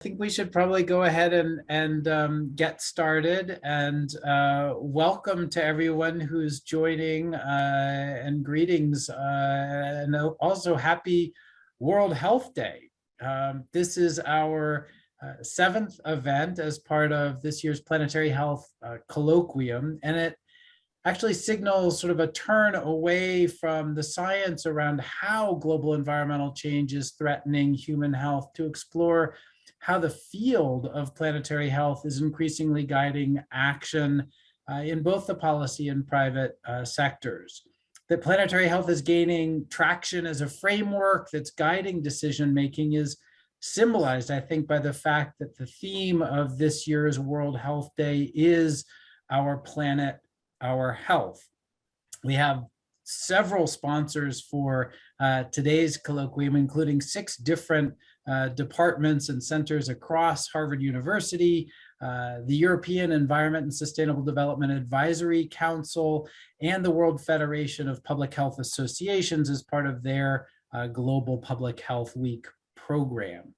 I think we should probably go ahead and get started. And welcome to everyone who's joining, and greetings, and also happy World Health Day. This is our seventh event as part of this year's Planetary Health Colloquium, and it actually signals sort of a turn away from the science around how global environmental change is threatening human health to explore how the field of planetary health is increasingly guiding action in both the policy and private sectors. That planetary health is gaining traction as a framework that's guiding decision-making is symbolized, I think, by the fact that the theme of this year's World Health Day is Our Planet, Our Health. We have several sponsors for today's colloquium, including 6 different departments and centers across Harvard University, the European Environment and Sustainable Development Advisory Council, and the World Federation of Public Health Associations as part of their Global Public Health Week program.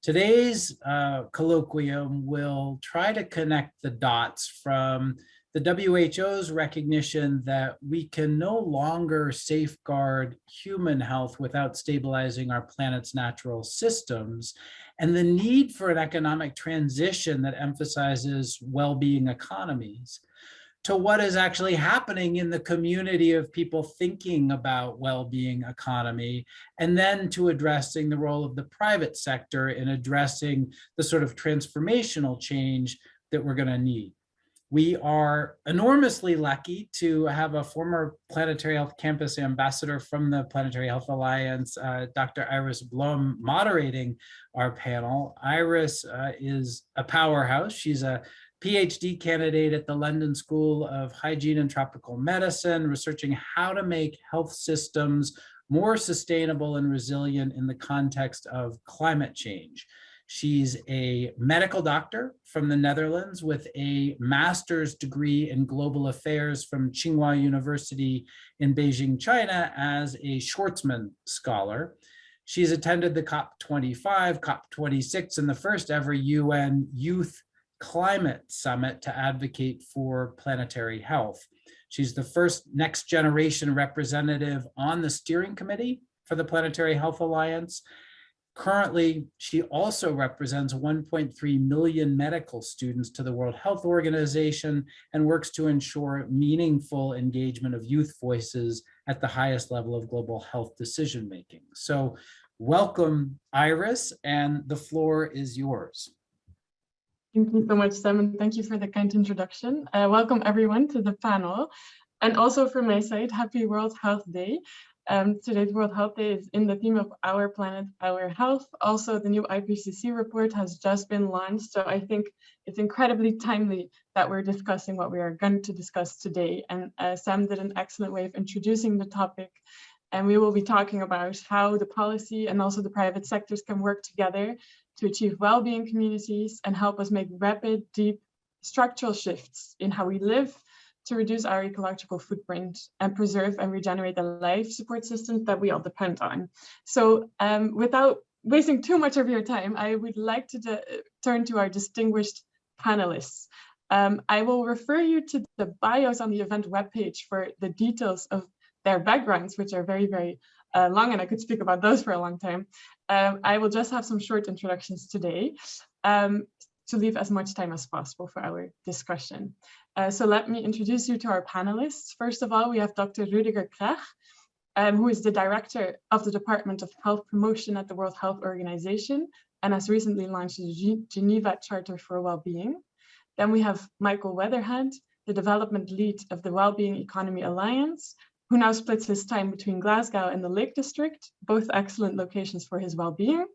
Today's colloquium will try to connect the dots from the WHO's recognition that we can no longer safeguard human health without stabilizing our planet's natural systems, and the need for an economic transition that emphasizes well-being economies, to what is actually happening in the community of people thinking about well-being economy, and then to addressing the role of the private sector in addressing the sort of transformational change that we're going to need. We are enormously lucky to have a former Planetary Health Campus ambassador from the Planetary Health Alliance, Dr. Iris Blum, moderating our panel. Iris is a powerhouse. She's a PhD candidate at the London School of Hygiene and Tropical Medicine, researching how to make health systems more sustainable and resilient in the context of climate change. She's a medical doctor from the Netherlands with a master's degree in global affairs from Tsinghua University in Beijing, China, as a Schwarzman scholar. She's attended the COP25, COP26, and the first ever UN Youth Climate Summit to advocate for planetary health. She's the first next generation representative on the steering committee for the Planetary Health Alliance. Currently, she also represents 1.3 million medical students to the World Health Organization and works to ensure meaningful engagement of youth voices at the highest level of global health decision-making. So welcome, Iris, and the floor is yours. Thank you so much, Sam, and thank you for the kind introduction. Welcome everyone to the panel. And also from my side, happy World Health Day. Today's World Health Day is in the theme of Our Planet, Our Health. Also, the new IPCC report has just been launched, so I think it's incredibly timely that we're discussing what we are going to discuss today. And Sam did an excellent way of introducing the topic, and we will be talking about how the policy and also the private sectors can work together to achieve well-being communities and help us make rapid, deep structural shifts in how we live, to reduce our ecological footprint and preserve and regenerate the life support systems that we all depend on. So without wasting too much of your time, I would like to turn to our distinguished panelists. I will refer you to the bios on the event webpage for the details of their backgrounds, which are very, very long, and I could speak about those for a long time. I will just have some short introductions today to leave as much time as possible for our discussion. So let me introduce you to our panelists. First of all, we have Dr. Rüdiger Krach, who is the director of the Department of Health Promotion at the World Health Organization and has recently launched the Geneva Charter for Wellbeing. Then we have Michael Weatherhead, the development lead of the Wellbeing Economy Alliance, who now splits his time between Glasgow and the Lake District, both excellent locations for his well-being.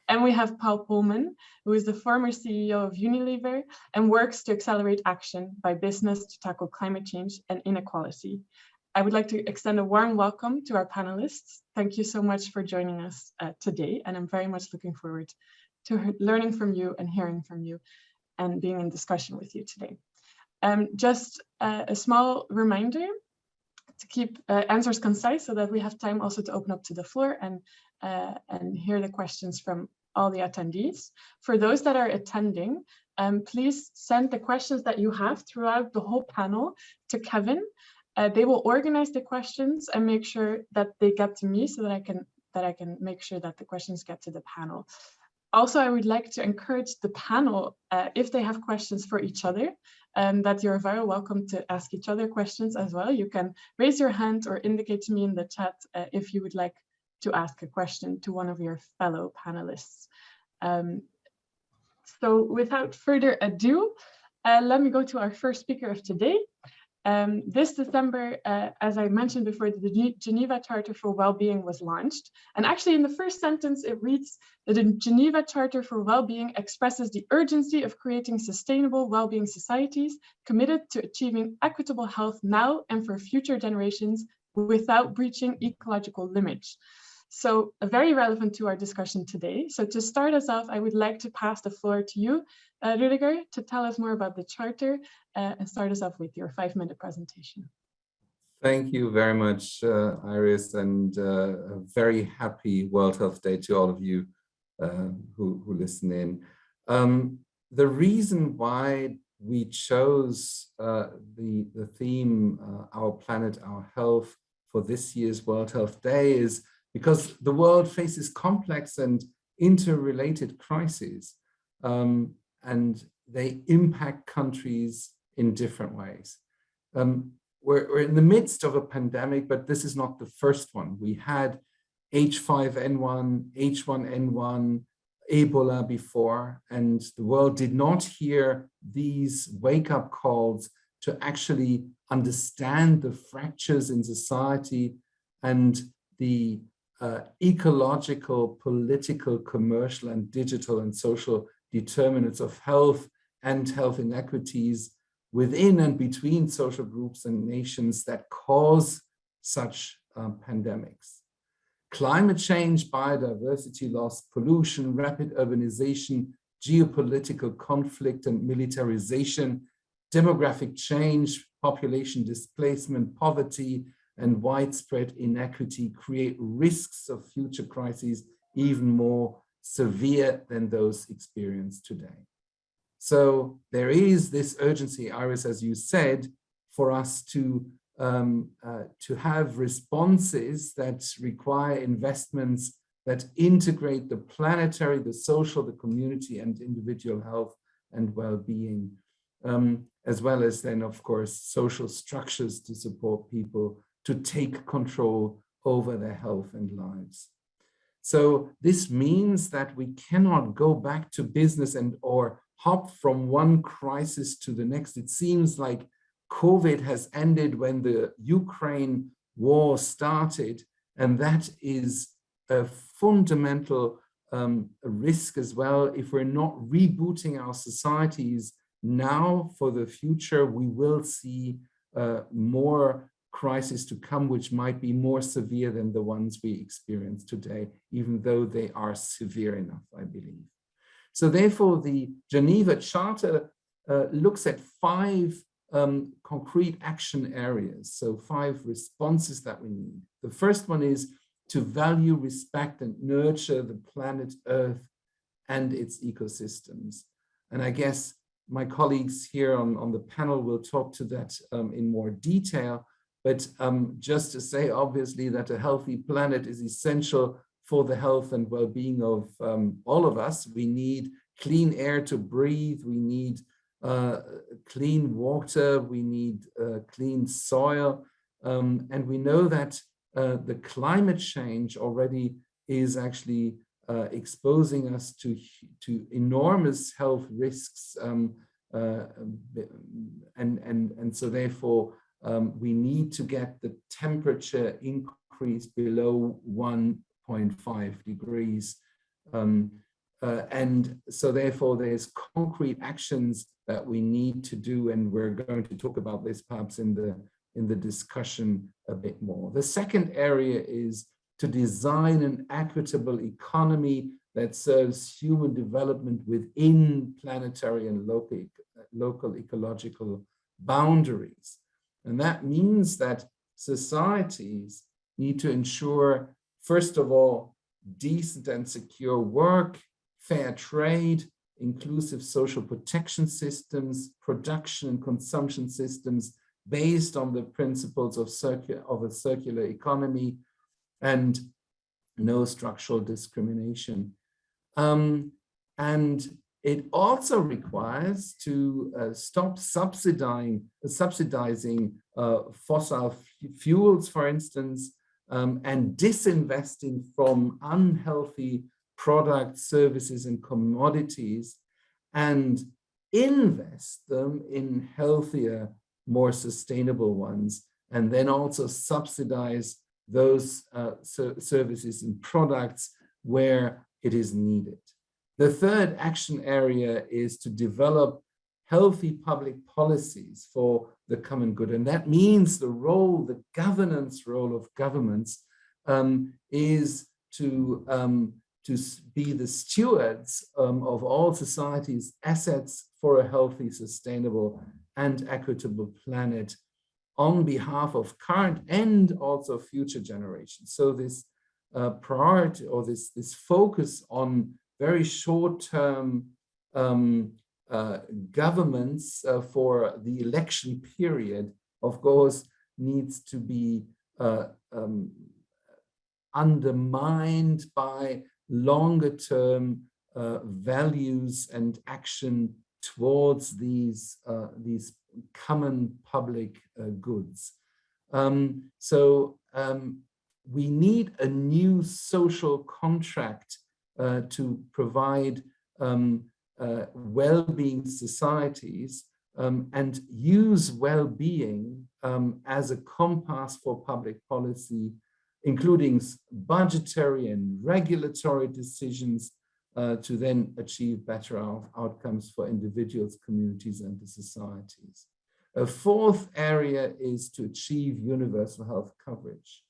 And we have Paul Pullman, who is the former CEO of Unilever and works to accelerate action by business to tackle climate change and inequality. I would like to extend a warm welcome to our panelists. Thank you so much for joining us today, and I'm very much looking forward to learning from you and hearing from you and being in discussion with you today. Just a small reminder to keep answers concise so that we have time also to open up to the floor and hear the questions from all the attendees. For those that are attending, please send the questions that you have throughout the whole panel to Kevin. They will organize the questions and make sure that they get to me so that I can make sure that the questions get to the panel. Also, I would like to encourage the panel, if they have questions for each other, that you're very welcome to ask each other questions as well. You can raise your hand or indicate to me in the chat if you would like to ask a question to one of your fellow panelists. So without further ado, let me go to our first speaker of today. This December, as I mentioned before, the Geneva Charter for Wellbeing was launched. And actually in the first sentence, it reads that the Geneva Charter for Wellbeing expresses the urgency of creating sustainable wellbeing societies committed to achieving equitable health now and for future generations without breaching ecological limits. So very relevant to our discussion today. So to start us off, I would like to pass the floor to you, Rudiger, to tell us more about the Charter and start us off with your 5-minute presentation. Thank you very much, Iris, and a very happy World Health Day to all of you who listen in. The reason why we chose the theme, Our Planet, Our Health, for this year's World Health Day is because the world faces complex and interrelated crises, and they impact countries in different ways. We're in the midst of a pandemic, but this is not the first one. We had H5N1, H1N1, Ebola before, and the world did not hear these wake-up calls to actually understand the fractures in society and the ecological, political, commercial, and digital and social determinants of health and health inequities within and between social groups and nations that cause such pandemics. Climate change, biodiversity loss, pollution, rapid urbanization, geopolitical conflict and militarization, demographic change, population displacement, poverty, and widespread inequity create risks of future crises even more severe than those experienced today. So there is this urgency, Iris, as you said, for us to have responses that require investments that integrate the planetary, the social, the community, and individual health and well-being, as well as then, of course, social structures to support people to take control over their health and lives. So this means that we cannot go back to business or hop from one crisis to the next. It seems like COVID has ended when the Ukraine war started, and that is a fundamental risk as well. If we're not rebooting our societies now for the future, we will see more crises to come, which might be more severe than the ones we experience today, even though they are severe enough, I believe. So therefore, the Geneva Charter looks at 5 concrete action areas, so 5 responses that we need. The first one is to value, respect, and nurture the planet Earth and its ecosystems. And I guess my colleagues here on the panel will talk to that in more detail. But just to say, obviously, that a healthy planet is essential for the health and well-being of all of us. We need clean air to breathe. We need clean water. We need clean soil. And we know that the climate change already is actually exposing us to enormous health risks. And so therefore, we need to get the temperature increase below 1.5 degrees. And so therefore, there's concrete actions that we need to do, and we're going to talk about this perhaps in the discussion a bit more. The second area is to design an equitable economy that serves human development within planetary and local ecological boundaries. And that means that societies need to ensure, first of all, decent and secure work fair trade, inclusive social protection systems, production and consumption systems based on the principles of a circular economy, and no structural discrimination. And it also requires to stop subsidizing fossil fuels, for instance, and disinvesting from unhealthy products, services, and commodities, and invest them in healthier, more sustainable ones, and then also subsidize those services and products where it is needed. The third action area is to develop healthy public policies for the common good. And that means the governance role of governments is to be the stewards of all society's assets for a healthy, sustainable, and equitable planet on behalf of current and also future generations. So this priority, or this focus on very short-term governments for the election period, of course, needs to be undermined by longer-term values and action towards these common public goods. We need a new social contract to provide well-being societies and use well-being as a compass for public policy, including budgetary and regulatory decisions to then achieve better outcomes for individuals, communities, and the societies. A fourth area is to achieve universal health coverage.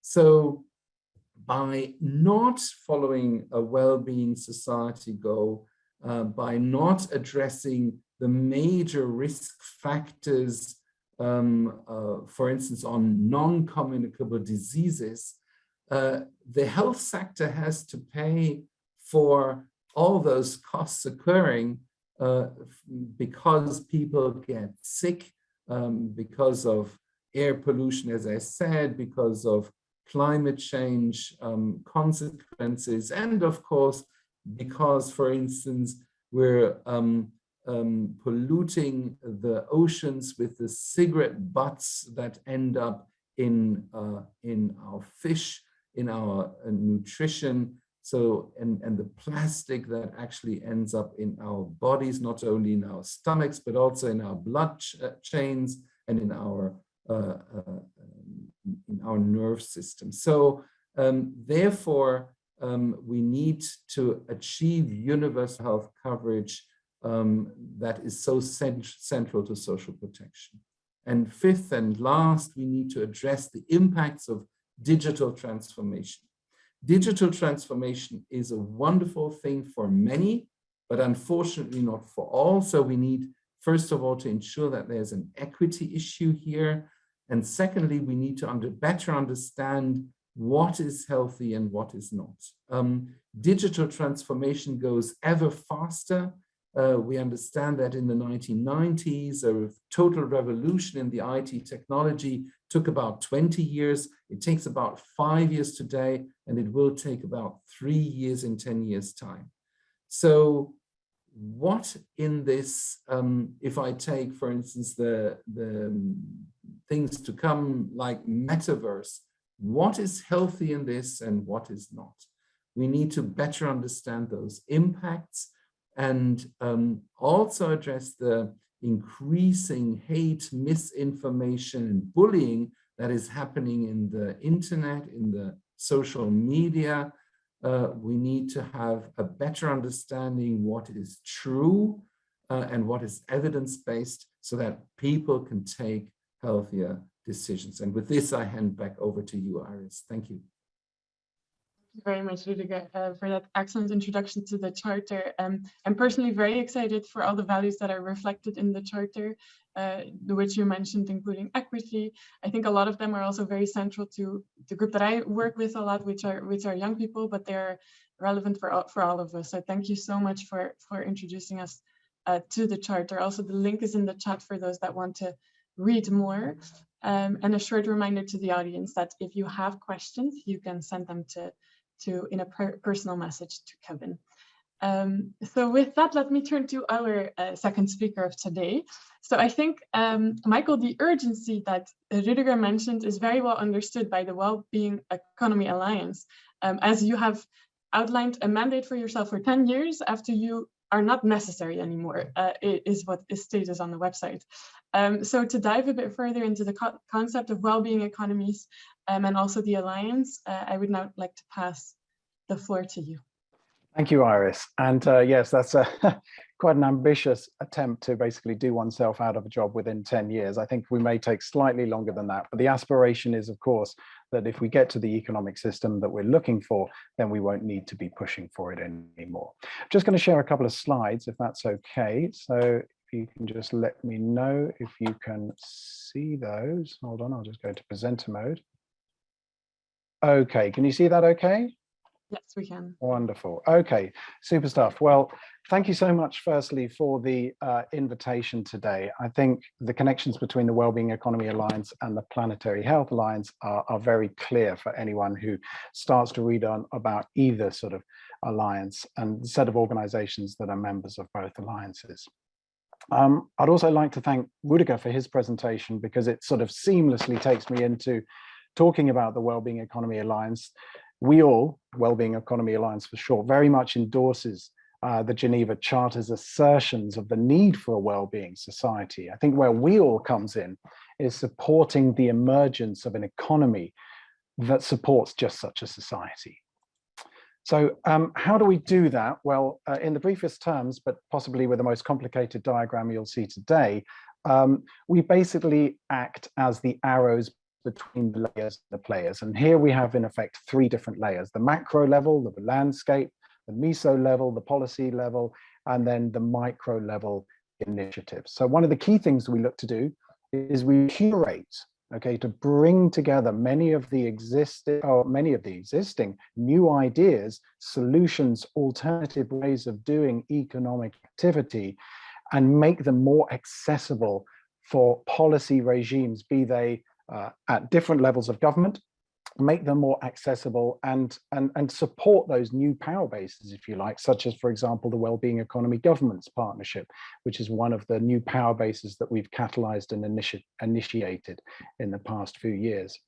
So by not following a well-being society goal, by not addressing the major risk factors, for instance, on non-communicable diseases, the health sector has to pay for all those costs occurring because people get sick, because of air pollution, as I said, because of climate change consequences, and of course, because, for instance, we're polluting the oceans with the cigarette butts that end up in our fish, in our nutrition, and the plastic that actually ends up in our bodies, not only in our stomachs, but also in our blood chains and in our nerve system. So therefore, we need to achieve universal health coverage that is so central to social protection. And fifth and last, we need to address the impacts of digital transformation. Digital transformation is a wonderful thing for many, but unfortunately not for all. So we need, first of all, to ensure that there's an equity issue here. And secondly, we need to better understand what is healthy and what is not. Digital transformation goes ever faster. We understand that in the 1990s, a total revolution in the IT technology took about 20 years. It takes about 5 years today, and it will take about 3 years in 10 years' time. So what in this, if I take, for instance, the things to come like metaverse, what is healthy in this and what is not? We need to better understand those impacts and also address the increasing hate, misinformation, and bullying that is happening in the internet, in the social media. We need to have a better understanding what is true and what is evidence-based so that people can take healthier decisions. And with this, I hand back over to you, Iris. Thank you. Thank you very much, Rudiger, for that excellent introduction to the Charter. I'm personally very excited for all the values that are reflected in the Charter, which you mentioned, including equity. I think a lot of them are also very central to the group that I work with a lot, which are young people, but they're relevant for all of us. So thank you so much for introducing us to the charter. Also, the link is in the chat for those that want to read more. And a short reminder to the audience that if you have questions, you can send them to in a personal message to Kevin. So with that, let me turn to our second speaker of today. So I think, Michael, the urgency that Rudiger mentioned is very well understood by the Wellbeing Economy Alliance, as you have outlined a mandate for yourself for 10 years after you are not necessary anymore, is what is stated on the website. So to dive a bit further into the concept of well-being economies and also the Alliance, I would now like to pass the floor to you. Thank you, Iris. And yes, that's quite an ambitious attempt to basically do oneself out of a job within 10 years. I think we may take slightly longer than that, but the aspiration is, of course, that if we get to the economic system that we're looking for, then we won't need to be pushing for it anymore. I'm just going to share a couple of slides, if that's okay. So if you can just let me know if you can see those. Hold on, I'll just go to presenter mode. Okay, can you see that okay? Yes, we can. Wonderful. Okay, super stuff. Well, thank you so much, firstly, for the invitation today. I think the connections between the Wellbeing Economy Alliance and the Planetary Health Alliance are very clear for anyone who starts to read on about either sort of alliance and the set of organizations that are members of both alliances. I'd also like to thank Rudiger for his presentation, because it sort of seamlessly takes me into talking about the Wellbeing Economy Alliance. We all, Wellbeing Economy Alliance for short, very much endorses the Geneva Charter's assertions of the need for a well-being society. I think where we all comes in is supporting the emergence of an economy that supports just such a society. So how do we do that? Well, in the briefest terms, but possibly with the most complicated diagram you'll see today, we basically act as the arrows between the layers of the players. And here we have, in effect, three different layers: the macro level, the landscape, the meso level, the policy level, and then the micro level initiatives. So one of the key things we look to do is we curate, okay, to bring together many of the existing new ideas, solutions, alternative ways of doing economic activity, and make them more accessible for policy regimes, be they at different levels of government, make them more accessible and support those new power bases, if you like, such as, for example, the Wellbeing Economy Governments Partnership, which is one of the new power bases that we've catalyzed and initiated in the past few years.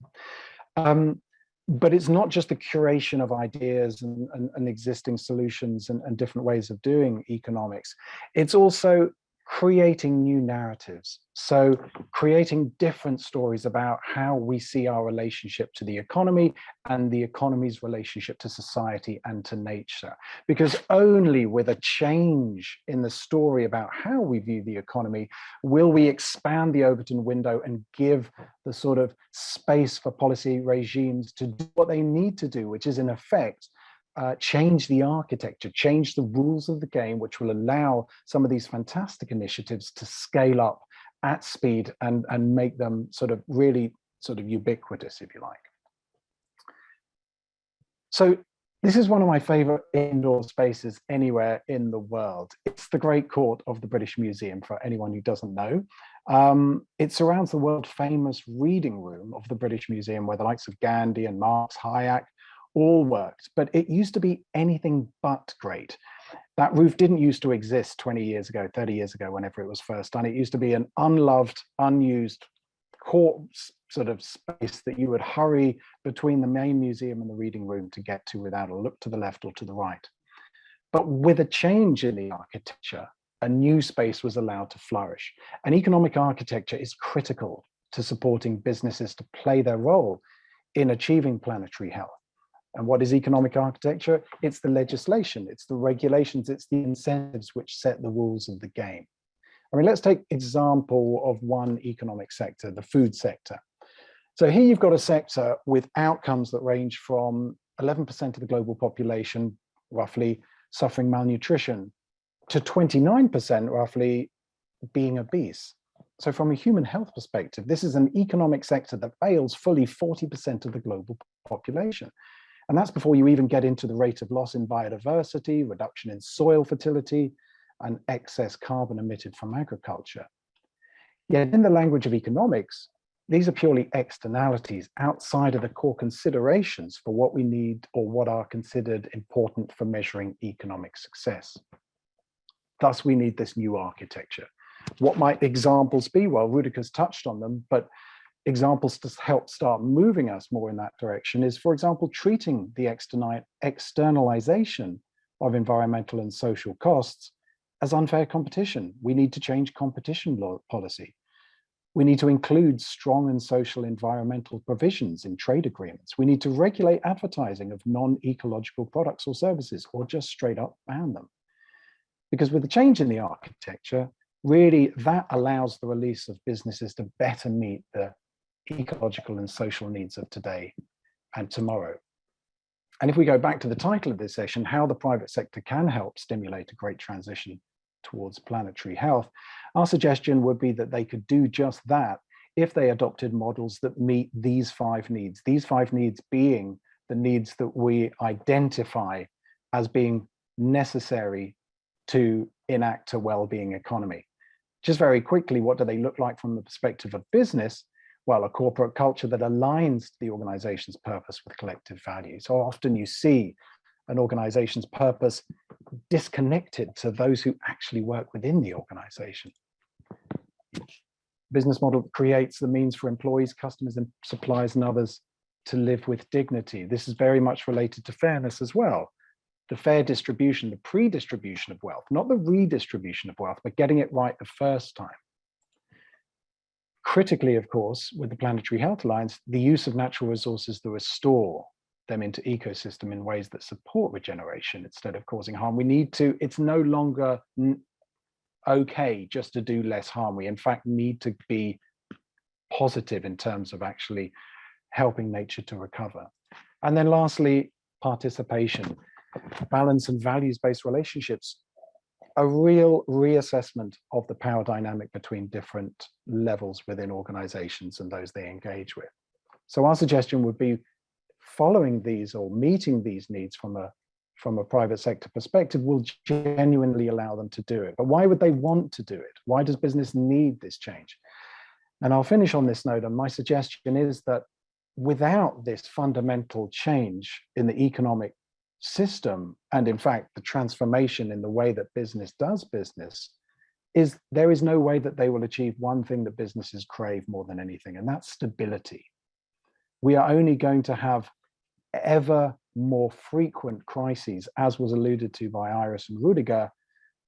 But it's not just the curation of ideas and existing solutions and different ways of doing economics. It's also creating new narratives. So creating different stories about how we see our relationship to the economy and the economy's relationship to society and to nature. Because only with a change in the story about how we view the economy will we expand the Overton window and give the sort of space for policy regimes to do what they need to do, which is in effect change the architecture, change the rules of the game, which will allow some of these fantastic initiatives to scale up at speed and make them sort of really sort of ubiquitous, if you like. So this is one of my favorite indoor spaces anywhere in the world. It's the Great Court of the British Museum, for anyone who doesn't know. It surrounds the world famous reading room of the British Museum, where the likes of Gandhi and Marx, Hayek, all worked, but it used to be anything but great. That roof didn't used to exist 20 years ago, 30 years ago, whenever it was first done. It used to be an unloved, unused court sort of space that you would hurry between the main museum and the reading room to get to without a look to the left or to the right. But with a change in the architecture, a new space was allowed to flourish. And economic architecture is critical to supporting businesses to play their role in achieving planetary health. And what is economic architecture? It's the legislation, it's the regulations, it's the incentives which set the rules of the game. I mean, let's take example of one economic sector, the food sector. So here you've got a sector with outcomes that range from 11% of the global population, roughly, suffering malnutrition, to 29%, roughly, being obese. So from a human health perspective, this is an economic sector that fails fully 40% of the global population. And that's before you even get into the rate of loss in biodiversity, reduction in soil fertility, and excess carbon emitted from agriculture. Yet in the language of economics, these are purely externalities outside of the core considerations for what we need or what are considered important for measuring economic success. Thus, we need this new architecture. What might examples be? Well, Rudiger's touched on them, but examples to help start moving us more in that direction is, for example, treating the externalization of environmental and social costs as unfair competition. We need to change competition law policy. We need to include strong and social environmental provisions in trade agreements. We need to regulate advertising of non-ecological products or services, or just straight up ban them. Because with the change in the architecture, really that allows the release of businesses to better meet the ecological and social needs of today and tomorrow. And if we go back to the title of this session, how the private sector can help stimulate a great transition towards planetary health, our suggestion would be that they could do just that if they adopted models that meet these 5 needs. These 5 needs being the needs that we identify as being necessary to enact a well-being economy. Just very quickly, what do they look like from the perspective of business? Well, a corporate culture that aligns the organization's purpose with collective value. So often you see an organization's purpose disconnected to those who actually work within the organization. Business model creates the means for employees, customers, and suppliers and others to live with dignity. This is very much related to fairness as well. The fair distribution, the pre-distribution of wealth, not the redistribution of wealth, but getting it right the first time. Critically, of course, with the Planetary Health Alliance, the use of natural resources to restore them into ecosystem in ways that support regeneration instead of causing harm. We need to, it's no longer okay just to do less harm. We in fact need to be positive in terms of actually helping nature to recover. And then lastly, participation, balance and values-based relationships, a real reassessment of the power dynamic between different levels within organizations and those they engage with. So our suggestion would be following these or meeting these needs from a private sector perspective will genuinely allow them to do it. But why would they want to do it? Why does business need this change? And I'll finish on this note, and my suggestion is that without this fundamental change in the economic system, and in fact the transformation in the way that business does business, there is no way that they will achieve one thing that businesses crave more than anything, and that's stability. We are only going to have ever more frequent crises, as was alluded to by Iris and Rudiger,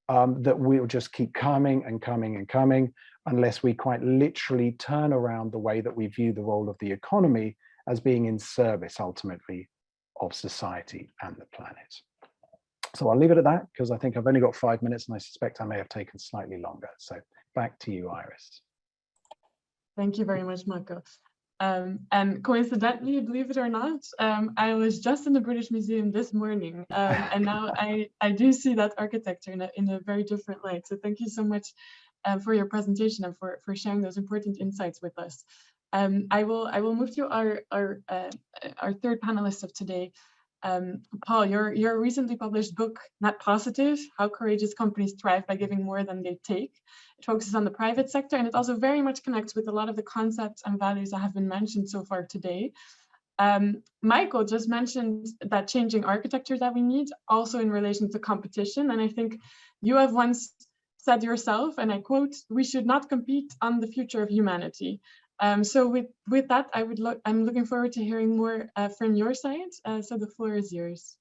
that will just keep coming and coming and coming unless we quite literally turn around the way that we view the role of the economy as being in service ultimately of society and the planet. So I'll leave it at that because I think I've only got 5 minutes and I suspect I may have taken slightly longer. So back to you, Iris. Thank you very much, Marco. And coincidentally, believe it or not, I was just in the British Museum this morning, and now I do see that architecture in a very different light. So thank you so much for your presentation and for sharing those important insights with us. I will move to our third panelist of today. Paul, your recently published book, Net Positive, How Courageous Companies Thrive by Giving More Than They Take. It focuses on the private sector, and it also very much connects with a lot of the concepts and values that have been mentioned so far today. Michael just mentioned that changing architecture that we need, also in relation to competition. And I think you have once said yourself, and I quote, "We should not compete on the future of humanity." So with that, I'm looking forward to hearing more from your side. So the floor is yours.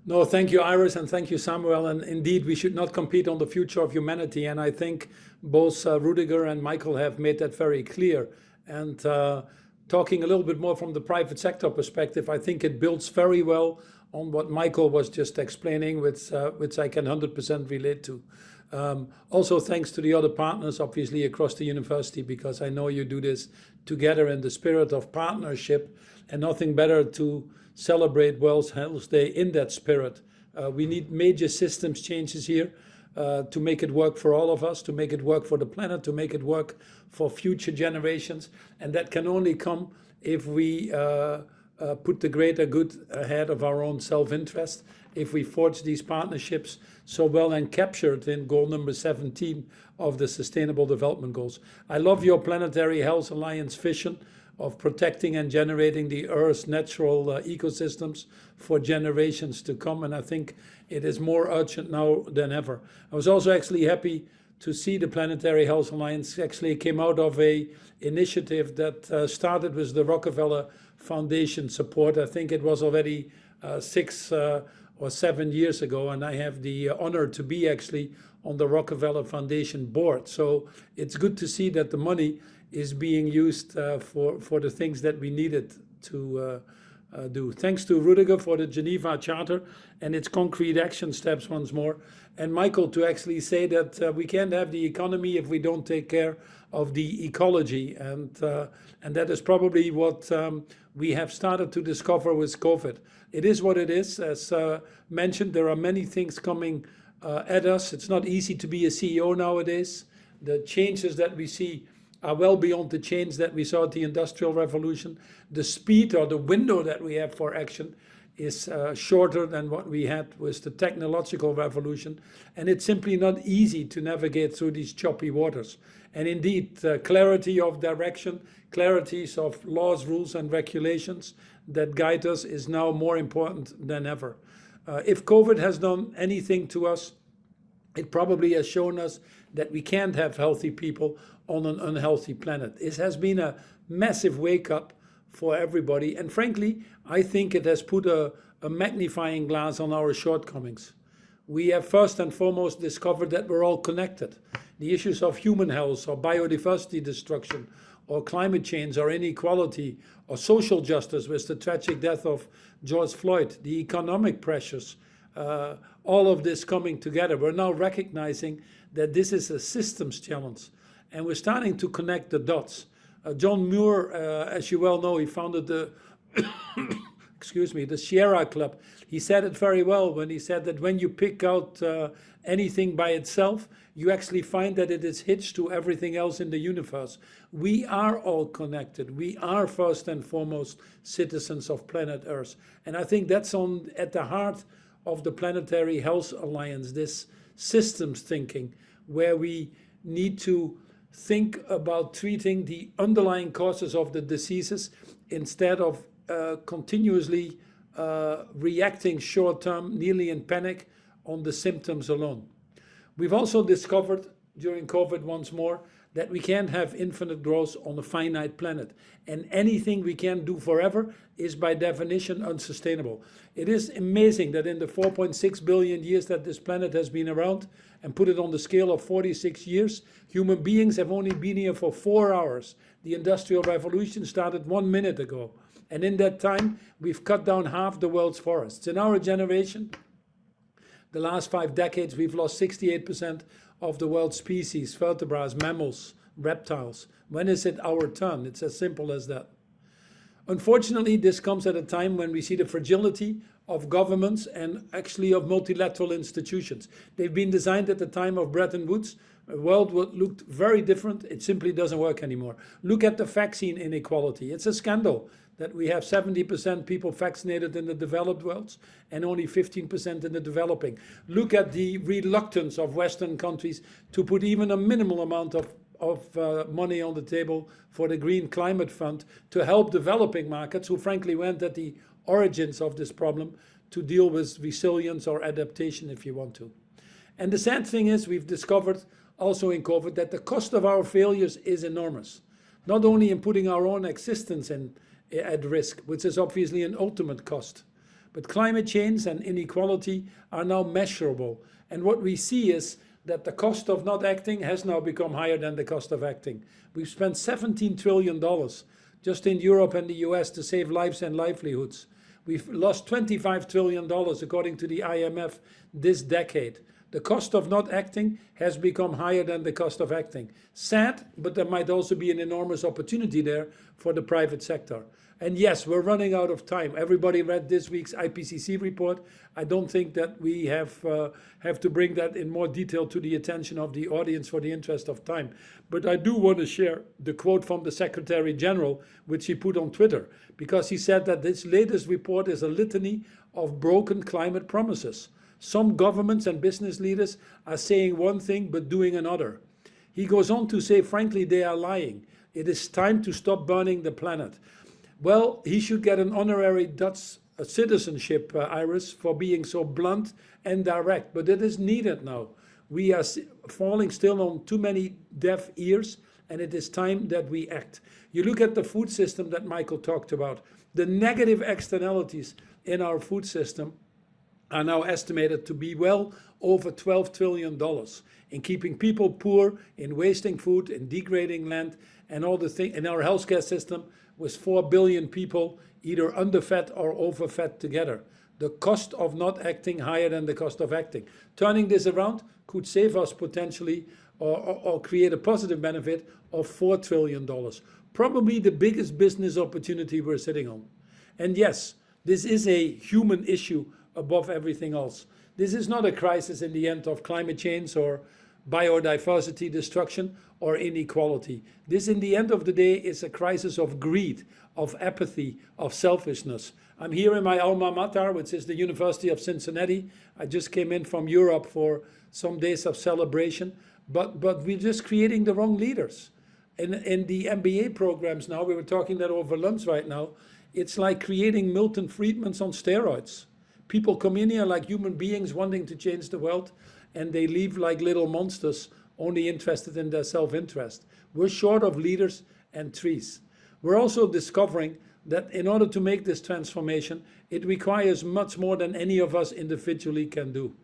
No, thank you, Iris, and thank you, Samuel. And indeed, we should not compete on the future of humanity. And I think both Rudiger and Michael have made that very clear. And talking a little bit more from the private sector perspective, I think it builds very well on what Michael was just explaining, which I can 100% relate to. Also, thanks to the other partners, obviously, across the university, because I know you do this together in the spirit of partnership, and nothing better to celebrate World Health Day in that spirit. We need major systems changes here to make it work for all of us, to make it work for the planet, to make it work for future generations. And that can only come if we put the greater good ahead of our own self-interest, if we forge these partnerships so well and captured in goal number 17 of the Sustainable Development Goals. I love your Planetary Health Alliance vision of protecting and generating the Earth's natural ecosystems for generations to come. And I think it is more urgent now than ever. I was also actually happy to see the Planetary Health Alliance actually came out of a initiative that started with the Rockefeller Foundation support. I think it was already 6 or 7 years ago, and I have the honor to be actually on the Rockefeller Foundation board. So it's good to see that the money is being used for the things that we needed to do. Thanks to Rudiger for the Geneva Charter and its concrete action steps once more. And Michael to actually say that we can't have the economy if we don't take care of the ecology. And that is probably what we have started to discover with COVID. It is what it is. As mentioned, there are many things coming at us. It's not easy to be a CEO nowadays. The changes that we see are well beyond the change that we saw at the Industrial Revolution. The speed or the window that we have for action is shorter than what we had with the technological revolution. And it's simply not easy to navigate through these choppy waters. And indeed, clarity of direction, clarities of laws, rules, and regulations that guide us is now more important than ever. If COVID has done anything to us, it probably has shown us that we can't have healthy people on an unhealthy planet. It has been a massive wake up for everybody. And frankly, I think it has put a magnifying glass on our shortcomings. We have first and foremost discovered that we're all connected. The issues of human health or biodiversity destruction or climate change or inequality or social justice with the tragic death of George Floyd, the economic pressures, all of this coming together. We're now recognizing that this is a systems challenge, and we're starting to connect the dots. John Muir, as you well know, he founded the the Sierra Club. He said it very well when he said that when you pick out anything by itself, you actually find that it is hitched to everything else in the universe. We are all connected. We are first and foremost citizens of planet Earth. And I think that's at the heart of the Planetary Health Alliance, this systems thinking, where we need to think about treating the underlying causes of the diseases instead of continuously reacting short-term, nearly in panic, on the symptoms alone. We've also discovered during COVID once more that we can't have infinite growth on a finite planet. And anything we can do forever is by definition unsustainable. It is amazing that in the 4.6 billion years that this planet has been around, and put it on the scale of 46 years, human beings have only been here for 4 hours. The Industrial Revolution started 1 minute ago. And in that time, we've cut down half the world's forests. In our generation, the last 5 decades, we've lost 68% of the world's species, vertebrates, mammals, reptiles. When is it our turn? It's as simple as that. Unfortunately, this comes at a time when we see the fragility of governments and actually of multilateral institutions. They've been designed at the time of Bretton Woods. The world looked very different. It simply doesn't work anymore. Look at the vaccine inequality. It's a scandal that we have 70% people vaccinated in the developed worlds and only 15% in the developing. Look at the reluctance of Western countries to put even a minimal amount of money on the table for the Green Climate Fund to help developing markets who frankly went at the origins of this problem to deal with resilience or adaptation if you want to. And the sad thing is we've discovered also in COVID that the cost of our failures is enormous. Not only in putting our own existence at risk, which is obviously an ultimate cost, but climate change and inequality are now measurable. And what we see is that the cost of not acting has now become higher than the cost of acting. We've spent $17 trillion just in Europe and the US to save lives and livelihoods. We've lost $25 trillion, according to the IMF, this decade. The cost of not acting has become higher than the cost of acting. Sad, but there might also be an enormous opportunity there for the private sector. And yes, we're running out of time. Everybody read this week's IPCC report. I don't think that we have to bring that in more detail to the attention of the audience for the interest of time. But I do want to share the quote from the Secretary General, which he put on Twitter, because he said that this latest report is a litany of broken climate promises. Some governments and business leaders are saying one thing but doing another. He goes on to say, frankly, they are lying. It is time to stop burning the planet. Well, he should get an honorary Dutch citizenship, Iris, for being so blunt and direct, but it is needed now. We are falling still on too many deaf ears, and it is time that we act. You look at the food system that Michael talked about. The negative externalities in our food system are now estimated to be well over $12 trillion in keeping people poor, in wasting food, in degrading land, and all the things in our healthcare system with 4 billion people either underfed or overfed together. The cost of not acting higher than the cost of acting. Turning this around could save us potentially or create a positive benefit of $4 trillion. Probably the biggest business opportunity we're sitting on. And yes, this is a human issue above everything else. This is not a crisis in the end of climate change or biodiversity destruction or inequality. This, in the end of the day, is a crisis of greed, of apathy, of selfishness. I'm here in my alma mater, which is the University of Cincinnati. I just came in from Europe for some days of celebration, but we're just creating the wrong leaders. In the MBA programs now, we were talking that over lunch right now, it's like creating Milton Friedmans on steroids. People come in here like human beings wanting to change the world, and they leave like little monsters, only interested in their self-interest. We're short of leaders and trees. We're also discovering that in order to make this transformation, it requires much more than any of us individually can do.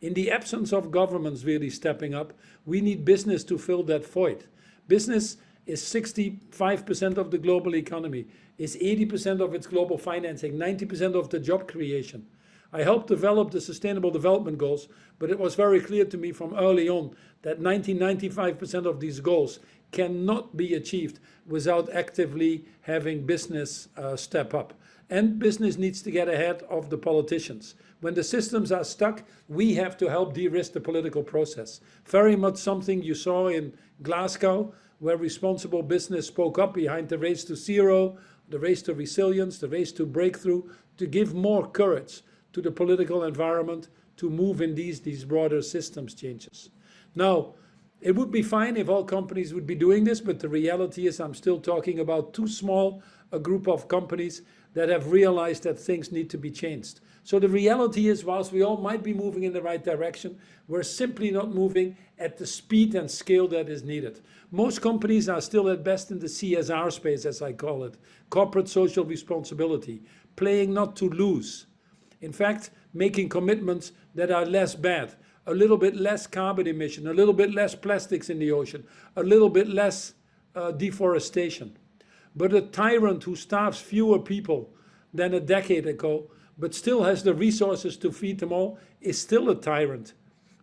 In the absence of governments really stepping up, we need business to fill that void. Business is 65% of the global economy, is 80% of its global financing, 90% of the job creation. I helped develop the Sustainable Development Goals, but it was very clear to me from early on that 95% of these goals cannot be achieved without actively having business step up. And business needs to get ahead of the politicians. When the systems are stuck, we have to help de-risk the political process. Very much something you saw in Glasgow, where responsible business spoke up behind the race to zero, the race to resilience, the race to breakthrough, to give more courage to the political environment to move in these broader systems changes. Now, it would be fine if all companies would be doing this, but the reality is I'm still talking about too small a group of companies that have realized that things need to be changed. So the reality is, whilst we all might be moving in the right direction, we're simply not moving at the speed and scale that is needed. Most companies are still at best in the CSR space, as I call it, corporate social responsibility, playing not to lose. In fact, making commitments that are less bad, a little bit less carbon emission, a little bit less plastics in the ocean, a little bit less deforestation. But a tyrant who starves fewer people than a decade ago, but still has the resources to feed them all, is still a tyrant.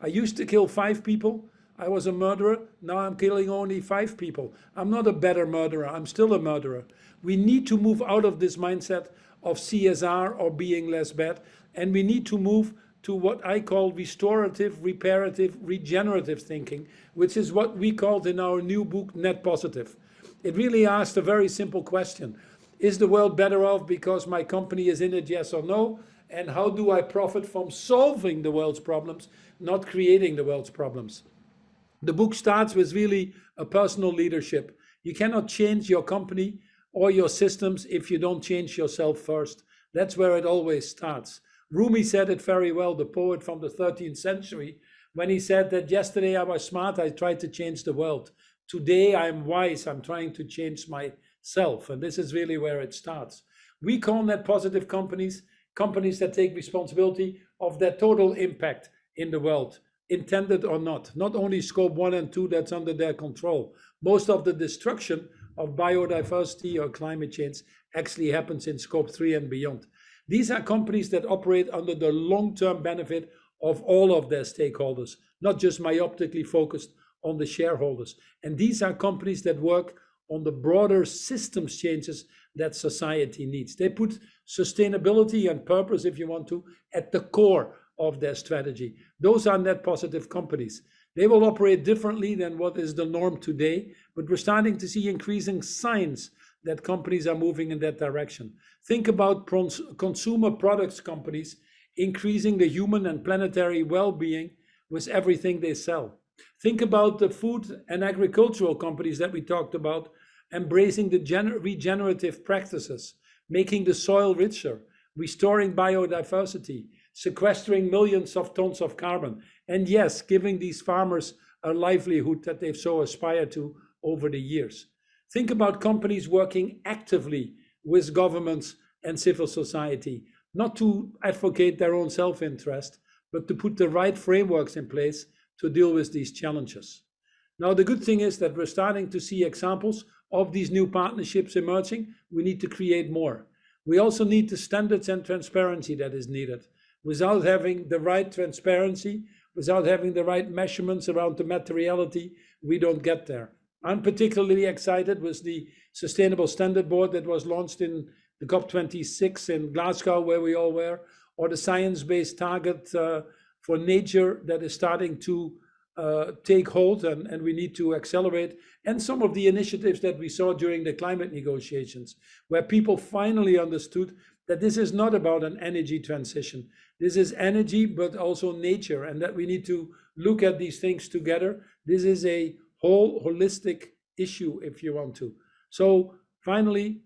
I used to kill 5 people. I was a murderer. Now I'm killing only 5 people. I'm not a better murderer. I'm still a murderer. We need to move out of this mindset of CSR or being less bad, and we need to move to what I call restorative, reparative, regenerative thinking, which is what we called in our new book, Net Positive. It really asked a very simple question. Is the world better off because my company is in it, yes or no? And how do I profit from solving the world's problems, not creating the world's problems? The book starts with really a personal leadership. You cannot change your company or your systems if you don't change yourself first. That's where it always starts. Rumi said it very well, the poet from the 13th century, when he said that yesterday I was smart, I tried to change the world. Today I'm wise, I'm trying to change myself. And this is really where it starts. We call net positive companies, companies that take responsibility of their total impact in the world, intended or not. Not only scope 1 and 2 that's under their control. Most of the destruction of biodiversity or climate change actually happens in scope 3 and beyond. These are companies that operate under the long-term benefit of all of their stakeholders, not just myopically focused on the shareholders. And these are companies that work on the broader systems changes that society needs. They put sustainability and purpose, if you want to, at the core of their strategy. Those are net positive companies. They will operate differently than what is the norm today, but we're starting to see increasing signs that companies are moving in that direction. Think about consumer products companies increasing the human and planetary well-being with everything they sell. Think about the food and agricultural companies that we talked about, embracing the regenerative practices, making the soil richer, restoring biodiversity, sequestering millions of tons of carbon, and yes, giving these farmers a livelihood that they've so aspired to over the years. Think about companies working actively with governments and civil society, not to advocate their own self-interest, but to put the right frameworks in place to deal with these challenges. Now, the good thing is that we're starting to see examples of these new partnerships emerging. We need to create more. We also need the standards and transparency that is needed. Without having the right transparency, without having the right measurements around the materiality, we don't get there. I'm particularly excited with the Sustainable Standard Board that was launched in the COP26 in Glasgow, where we all were, or the science-based target for nature that is starting to take hold, and we need to accelerate, and some of the initiatives that we saw during the climate negotiations, where people finally understood that this is not about an energy transition. This is energy, but also nature, and that we need to look at these things together. This is a whole holistic issue, if you want to. So finally,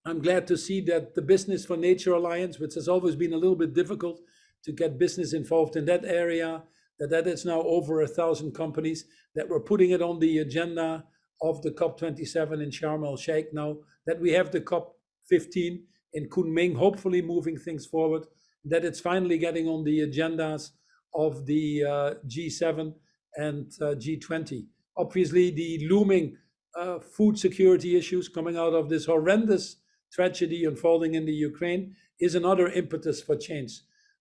I'm glad to see that the Business for Nature Alliance, which has always been a little bit difficult to get business involved in that area, that is now over 1,000 companies, that we're putting it on the agenda of the COP27 in Sharm el-Sheikh now, that we have the COP15 in Kunming, hopefully moving things forward, that it's finally getting on the agendas of the G7 and G20. Obviously, the looming food security issues coming out of this horrendous tragedy unfolding in the Ukraine is another impetus for change.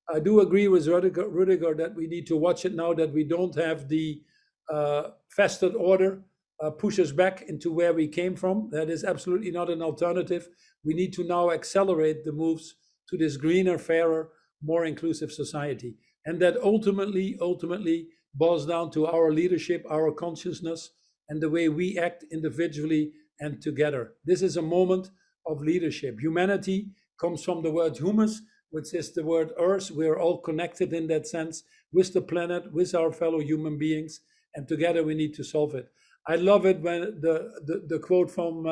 I do agree with Rudiger that we need to watch it now, that we don't have the vested order push us back into where we came from. That is absolutely not an alternative. We need to now accelerate the moves to this greener, fairer, more inclusive society. And that ultimately boils down to our leadership, our consciousness, and the way we act individually and together. This is a moment of leadership. Humanity comes from the word humus, which is the word earth. We're all connected in that sense with the planet, with our fellow human beings, and together we need to solve it. I love it when the quote from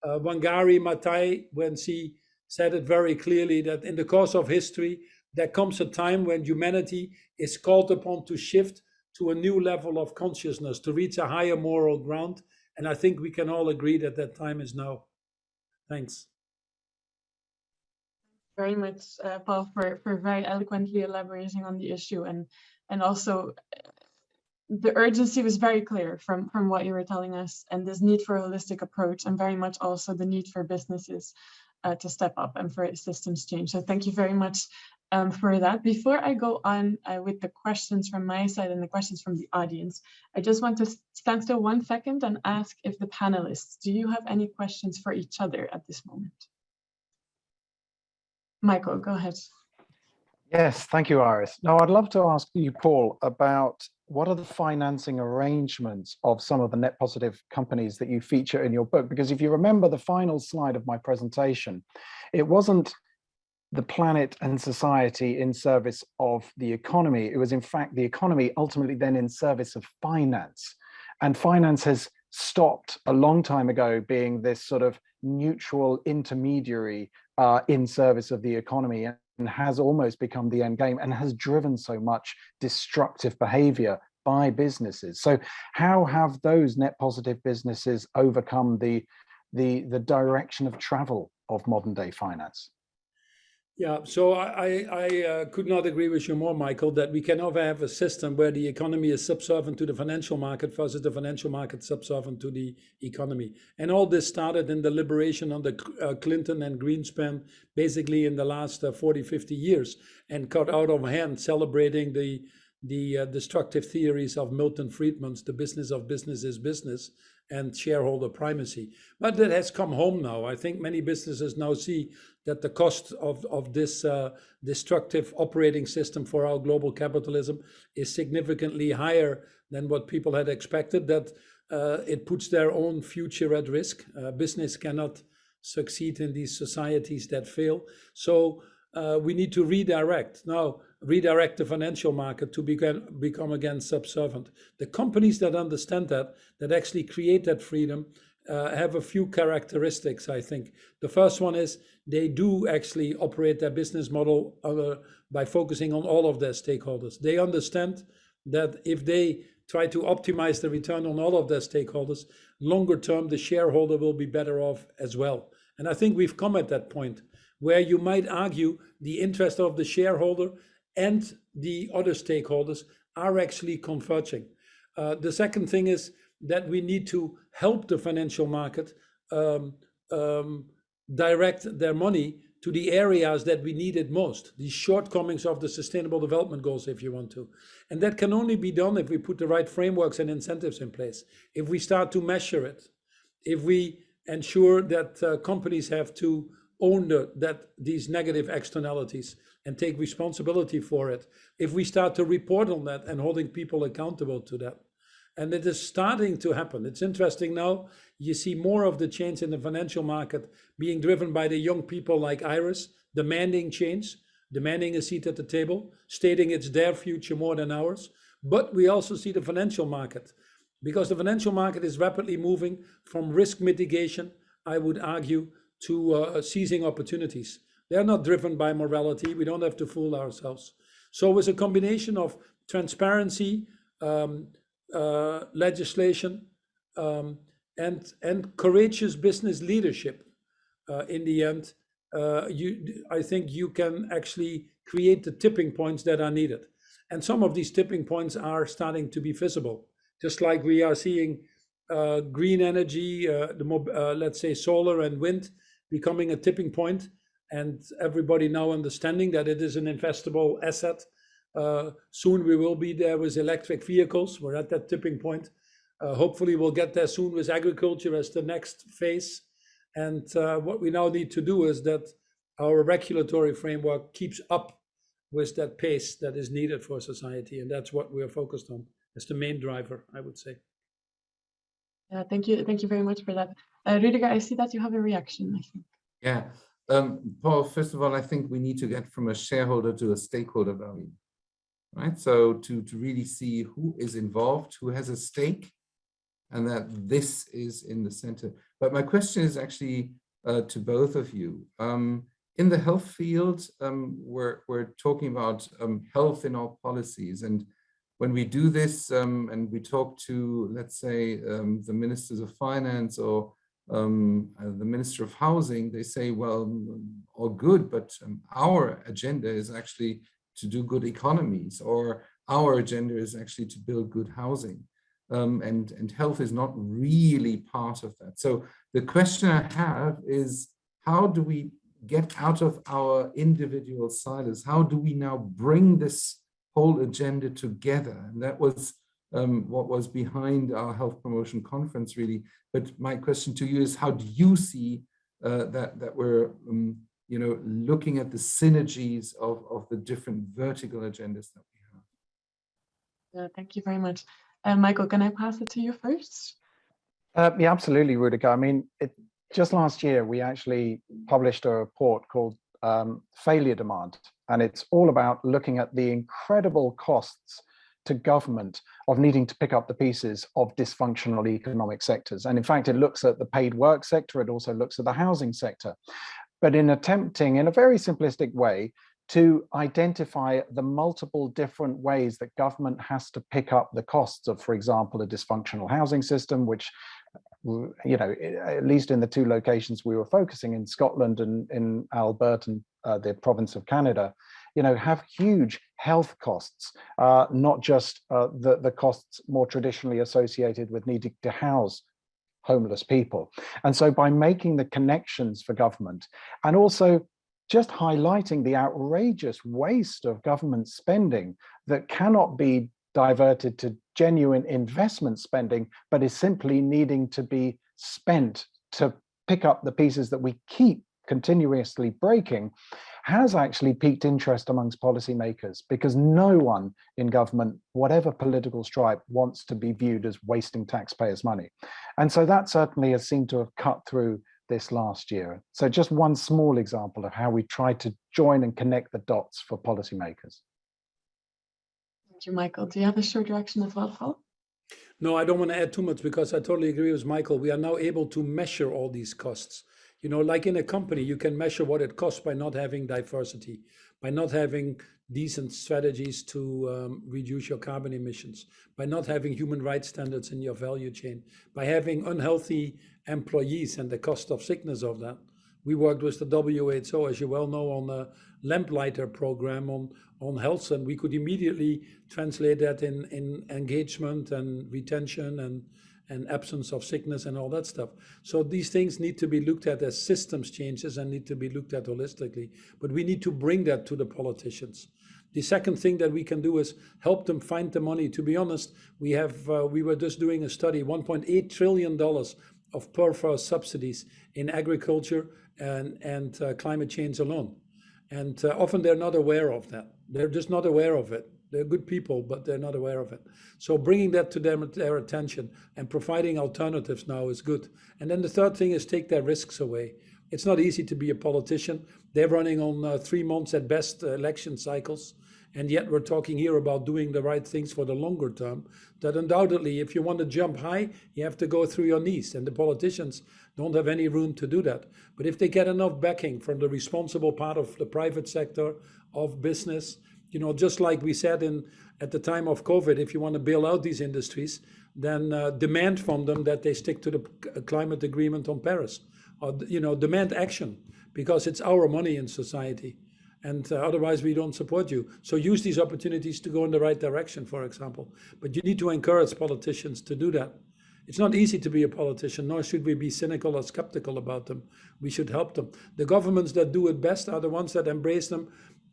Wangari Maathai, when she said it very clearly, that in the course of history, there comes a time when humanity is called upon to shift to a new level of consciousness, to reach a higher moral ground. And I think we can all agree that that time is now. Thanks. Very much, Paul, for very eloquently elaborating on the issue, and also the urgency was very clear from what you were telling us, and this need for a holistic approach, and very much also the need for businesses to step up and for systems change. So thank you very much for that. Before I go on with the questions from my side and the questions from the audience, I just want to stand still 1 second and ask if the panelists, do you have any questions for each other at this moment? Michael, go ahead. Yes, thank you, Iris. Now, I'd love to ask you, Paul, about what are the financing arrangements of some of the net positive companies that you feature in your book? Because if you remember the final slide of my presentation, it wasn't the planet and society in service of the economy. It was, in fact, the economy ultimately then in service of finance. And finance has stopped a long time ago being this sort of neutral intermediary in service of the economy, and has almost become the end game and has driven so much destructive behavior by businesses. So how have those net positive businesses overcome the direction of travel of modern day finance? Yeah, so I could not agree with you more, Michael, that we can never have a system where the economy is subservient to the financial market versus the financial market subservient to the economy. And all this started in the liberation under Clinton and Greenspan, basically in the last 40, 50 years, and got out of hand, celebrating the destructive theories of Milton Friedman's The Business of Business is Business and shareholder primacy. But that has come home now. I think many businesses now see that the cost of this destructive operating system for our global capitalism is significantly higher than what people had expected, that it puts their own future at risk. Business cannot succeed in these societies that fail. So we need to redirect the financial market to become again subservient. The companies that understand that actually create that freedom, have a few characteristics, I think. The first one is they do actually operate their business model by focusing on all of their stakeholders. They understand that if they try to optimize the return on all of their stakeholders, longer term, the shareholder will be better off as well. And I think we've come at that point where you might argue the interest of the shareholder and the other stakeholders are actually converging. The second thing is that we need to help the financial market direct their money to the areas that we need it most, the shortcomings of the Sustainable Development Goals, if you want to. And that can only be done if we put the right frameworks and incentives in place, if we start to measure it, if we ensure that companies have to own these negative externalities and take responsibility for it, if we start to report on that and holding people accountable to that. And it is starting to happen. It's interesting now, you see more of the change in the financial market being driven by the young people like Iris, demanding change, demanding a seat at the table, stating it's their future more than ours. But we also see the financial market, because the financial market is rapidly moving from risk mitigation, I would argue, to seizing opportunities. They're not driven by morality. We don't have to fool ourselves. So it's a combination of transparency, legislation, and courageous business leadership. In the end, I think you can actually create the tipping points that are needed. And some of these tipping points are starting to be visible, just like we are seeing green energy, let's say solar and wind, becoming a tipping point, and everybody now understanding that it is an investable asset. Soon we will be there with electric vehicles. We're at that tipping point. Hopefully we'll get there soon with agriculture as the next phase. And what we now need to do is that our regulatory framework keeps up with that pace that is needed for society. And that's what we're focused on as the main driver, I would say. Thank you very much for that. Rudiger, I see that you have a reaction, I think. Yeah, Paul, first of all, I think we need to get from a shareholder to a stakeholder value, right? So to really see who is involved, who has a stake, and that this is in the center. But my question is actually to both of you. In the health field, we're talking about health in all policies. And when we do this and we talk to, let's say, the ministers of finance or the Minister of Housing, they say, well, all good, but our agenda is actually to do good economies, or our agenda is actually to build good housing. And health is not really part of that. So the question I have is, how do we get out of our individual silos? How do we now bring this whole agenda together? And that was what was behind our health promotion conference, really. But my question to you is, how do you see that we're looking at the synergies of the different vertical agendas that we have? Thank you very much. Michael, can I pass it to you first? Yeah, absolutely, Rudiger. I mean, just last year, we actually published a report called Failure Demand, and it's all about looking at the incredible costs to government of needing to pick up the pieces of dysfunctional economic sectors. And in fact, it looks at the paid work sector, it also looks at the housing sector. But in attempting, in a very simplistic way, to identify the multiple different ways that government has to pick up the costs of, for example, a dysfunctional housing system, which you know, at least in the two locations we were focusing in, Scotland and in Alberta, and the province of Canada, you know, have huge health costs, not just the costs more traditionally associated with needing to house homeless people. And so by making the connections for government, and also just highlighting the outrageous waste of government spending that cannot be diverted to genuine investment spending, but is simply needing to be spent to pick up the pieces that we keep continuously breaking, has actually piqued interest amongst policymakers, because no one in government, whatever political stripe, wants to be viewed as wasting taxpayers' money. And so that certainly has seemed to have cut through this last year. So just one small example of how we try to join and connect the dots for policymakers. Thank you, Michael. Do you have a short reaction as well, Paul? No, I don't want to add too much, because I totally agree with Michael. We are now able to measure all these costs. You know, like in a company, you can measure what it costs by not having diversity, by not having decent strategies to reduce your carbon emissions, by not having human rights standards in your value chain, by having unhealthy employees and the cost of sickness of that. We worked with the WHO, as you well know, on a lamplighter program on health, and we could immediately translate that in engagement and retention and absence of sickness and all that stuff. So these things need to be looked at as systems changes and need to be looked at holistically, but we need to bring that to the politicians. The second thing that we can do is help them find the money. To be honest, we were just doing a study, $1.8 trillion of per subsidies in agriculture and climate change alone. And often they're not aware of that. They're just not aware of it. They're good people, but they're not aware of it. So bringing that to their attention and providing alternatives now is good. And then the third thing is take their risks away. It's not easy to be a politician. They're running on 3 months at best election cycles. And yet we're talking here about doing the right things for the longer term. That undoubtedly, if you want to jump high, you have to go through your knees. And the politicians don't have any room to do that. But if they get enough backing from the responsible part of the private sector, of business, you know, just like we said at the time of COVID, if you want to bail out these industries, then demand from them that they stick to the climate agreement on Paris, or, you know, demand action, because it's our money in society. And otherwise we don't support you. So use these opportunities to go in the right direction, for example. But you need to encourage politicians to do that. It's not easy to be a politician, nor should we be cynical or skeptical about them. We should help them. The governments that do it best are the ones that embrace them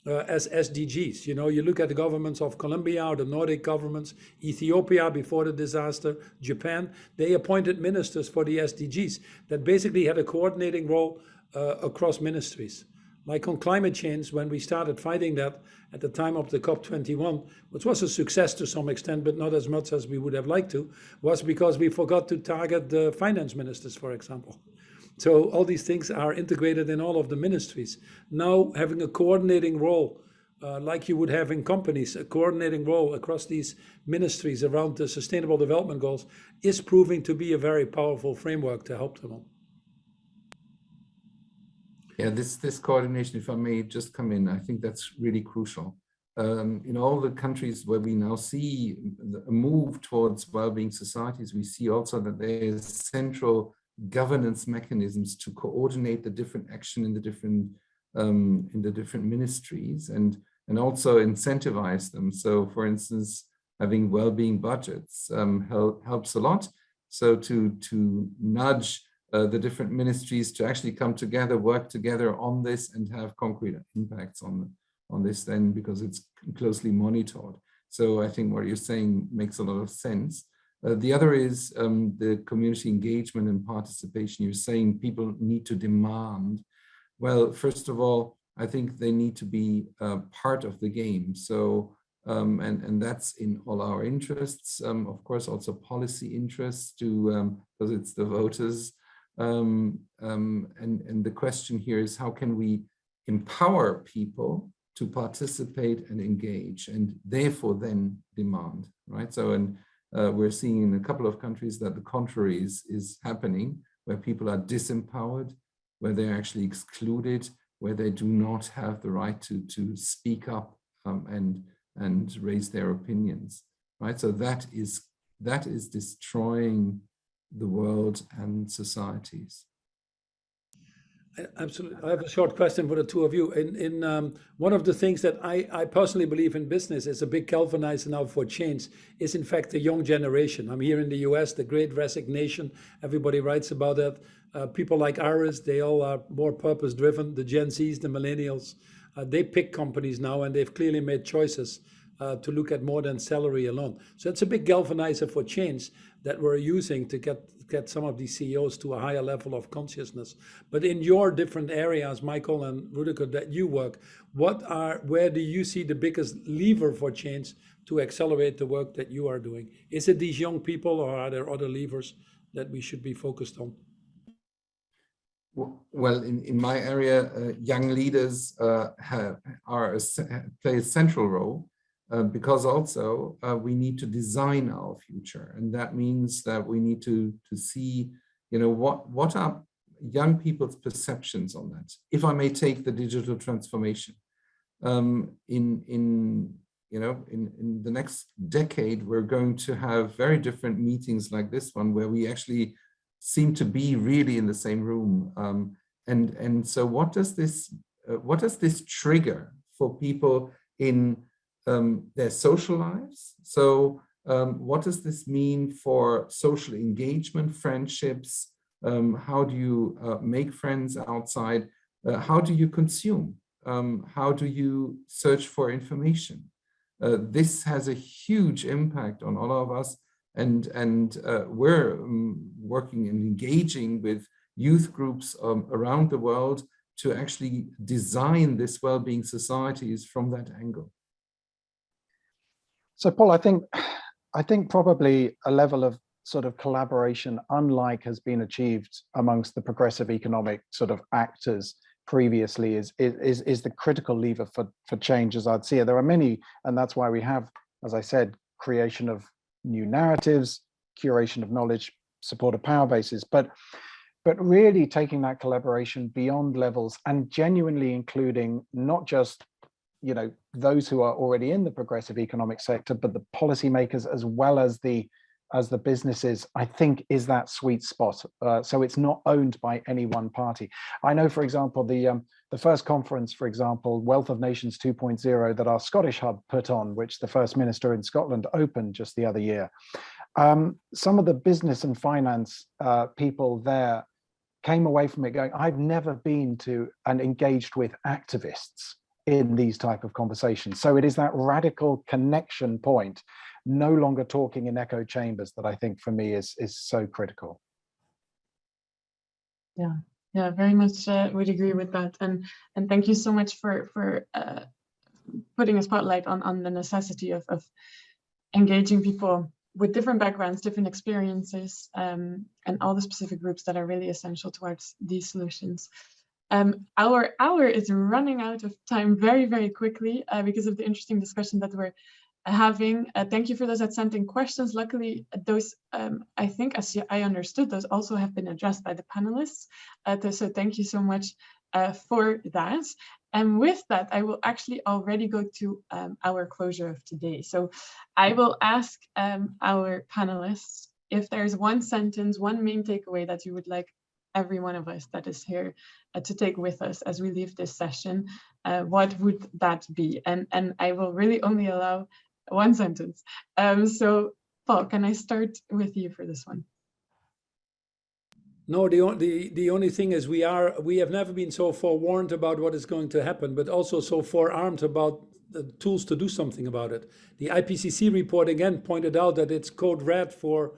as SDGs. You know, you look at the governments of Colombia or the Nordic governments, Ethiopia before the disaster, Japan, they appointed ministers for the SDGs that basically had a coordinating role across ministries. Like on climate change, when we started fighting that at the time of the COP21, which was a success to some extent, but not as much as we would have liked to, was because we forgot to target the finance ministers, for example. So all these things are integrated in all of the ministries. Now having a coordinating role, like you would have in companies, a coordinating role across these ministries around the Sustainable Development Goals, is proving to be a very powerful framework to help them all. Yeah, this coordination, if I may just come in, I think that's really crucial. In all the countries where we now see a move towards well-being societies, we see also that there's central governance mechanisms to coordinate the different action in the different ministries and also incentivize them. So, for instance, having well-being budgets helps a lot. So to nudge the different ministries to actually come together, work together on this, and have concrete impacts on this then, because it's closely monitored. So I think what you're saying makes a lot of sense. The other is the community engagement and participation. You're saying people need to demand. Well, first of all, I think they need to be part of the game. So, and that's in all our interests. Of course, also policy interests because it's the voters. And the question here is, how can we empower people to participate and engage, and therefore then demand, right? So, and we're seeing in a couple of countries that the contrary is happening, where people are disempowered, where they're actually excluded, where they do not have the right to speak up and raise their opinions, right? So that is destroying the world and societies. Absolutely. I have a short question for the two of you. In one of the things that I personally believe in business is a big galvanizer now for change is in fact the young generation. I'm here in the US, the Great Resignation. Everybody writes about that. People like Iris, they all are more purpose driven. The Gen Zs, the millennials, they pick companies now and they've clearly made choices to look at more than salary alone. So it's a big galvanizer for change that we're using to get some of these CEOs to a higher level of consciousness. But in your different areas, Michael and Rudiger, that you work, where do you see the biggest lever for change to accelerate the work that you are doing? Is it these young people, or are there other levers that we should be focused on? Well, in my area, young leaders play a central role. Because also we need to design our future, and that means that we need to see, what are young people's perceptions on that. If I may take the digital transformation, in the next decade, we're going to have very different meetings like this one, where we actually seem to be really in the same room. And so, what does this trigger for people in their social lives? So what does this mean for social engagement, friendships? How do you make friends outside? How do you consume? How do you search for information? This has a huge impact on all of us, and we're working and engaging with youth groups around the world to actually design this well-being societies from that angle. So, Paul, I think probably a level of sort of collaboration unlike has been achieved amongst the progressive economic sort of actors previously is the critical lever for change, as I'd see it. There are many, and that's why we have, as I said, creation of new narratives, curation of knowledge, support of power bases, but really taking that collaboration beyond levels and genuinely including not just those who are already in the progressive economic sector, but the policymakers as well as the businesses, I think, is that sweet spot. So it's not owned by any one party. I know, for example, the first conference, for example, Wealth of Nations 2.0 that our Scottish hub put on, which the First Minister in Scotland opened just the other year. Some of the business and finance people there came away from it going, I've never been to and engaged with activists in these type of conversations. So it is that radical connection point, no longer talking in echo chambers, that I think for me is so critical. Yeah, very much would agree with that. And thank you so much for putting a spotlight on the necessity of engaging people with different backgrounds, different experiences, and all the specific groups that are really essential towards these solutions. Our hour is running out of time very, very quickly because of the interesting discussion that we're having. Thank you for those that sent in questions. Luckily, those, I think, as I understood, those also have been addressed by the panelists. So thank you so much for that. And with that, I will actually already go to our closure of today. So I will ask our panelists if there's one sentence, one main takeaway that you would like every one of us that is here to take with us as we leave this session, what would that be? And I will really only allow one sentence. So Paul, can I start with you for this one? No, the only thing is we have never been so forewarned about what is going to happen, but also so forearmed about the tools to do something about it. The IPCC report again pointed out that it's code red for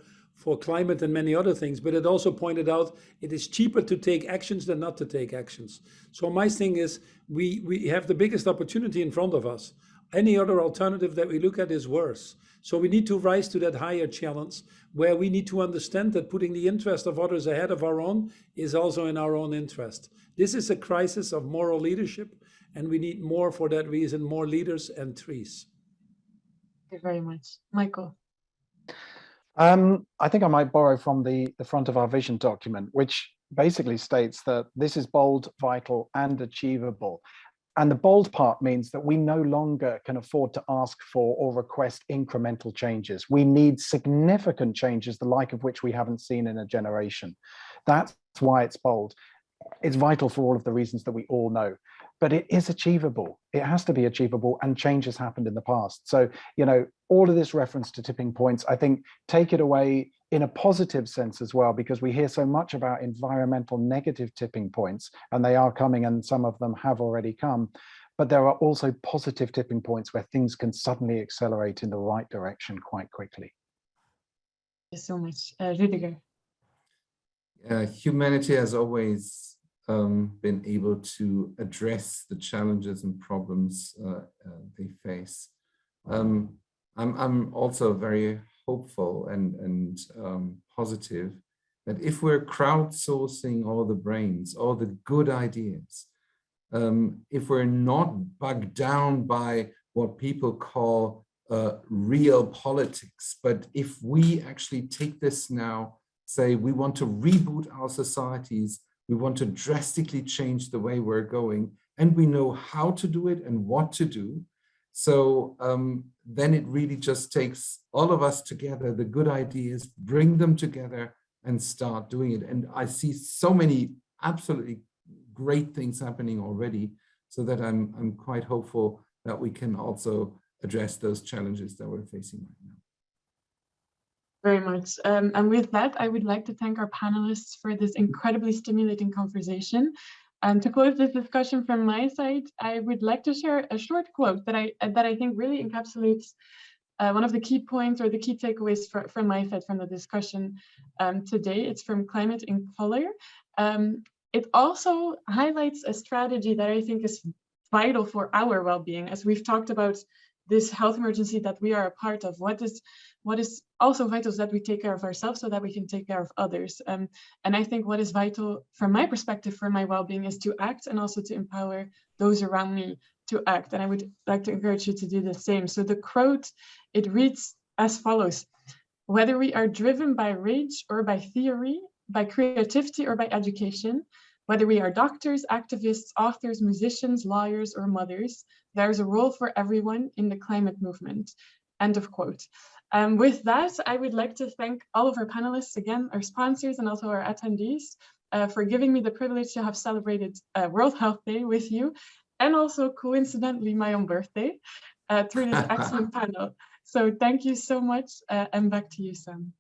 climate and many other things, but it also pointed out it is cheaper to take actions than not to take actions. So my thing is we have the biggest opportunity in front of us. Any other alternative that we look at is worse. So we need to rise to that higher challenge where we need to understand that putting the interest of others ahead of our own is also in our own interest. This is a crisis of moral leadership, and we need more, for that reason, more leaders and trees. Thank you very much. Michael. I think I might borrow from the front of our vision document, which basically states that this is bold, vital, and achievable. And the bold part means that we no longer can afford to ask for or request incremental changes. We need significant changes, the like of which we haven't seen in a generation. That's why it's bold. It's vital for all of the reasons that we all know, but it is achievable. It has to be achievable, and change has happened in the past. So, you know, all of this reference to tipping points, I think, take it away in a positive sense as well, because we hear so much about environmental negative tipping points, and they are coming, and some of them have already come. But there are also positive tipping points where things can suddenly accelerate in the right direction quite quickly. Thank you so much, Rudiger. Humanity has always been able to address the challenges and problems they face. I'm also very hopeful and positive that if we're crowdsourcing all the brains, all the good ideas, if we're not bogged down by what people call real politics, but if we actually take this now, say we want to reboot our societies, we want to drastically change the way we're going, and we know how to do it and what to do. So then it really just takes all of us together, the good ideas, bring them together and start doing it. And I see so many absolutely great things happening already, so that I'm quite hopeful that we can also address those challenges that we're facing right now. Very much. And with that, I would like to thank our panelists for this incredibly stimulating conversation. And to close this discussion from my side, I would like to share a short quote that I think really encapsulates one of the key points or the key takeaways from my side from the discussion today. It's from Climate in Color. It also highlights a strategy that I think is vital for our well-being, as we've talked about this health emergency that we are a part of. What is also vital is that we take care of ourselves so that we can take care of others. And I think what is vital from my perspective for my well-being is to act, and also to empower those around me to act. And I would like to encourage you to do the same. So the quote, it reads as follows: "Whether we are driven by rage or by theory, by creativity or by education, whether we are doctors, activists, authors, musicians, lawyers, or mothers, there is a role for everyone in the climate movement." End of quote. With that, I would like to thank all of our panelists, again, our sponsors, and also our attendees for giving me the privilege to have celebrated World Health Day with you, and also coincidentally my own birthday, through this excellent panel. So thank you so much, and back to you, Sam.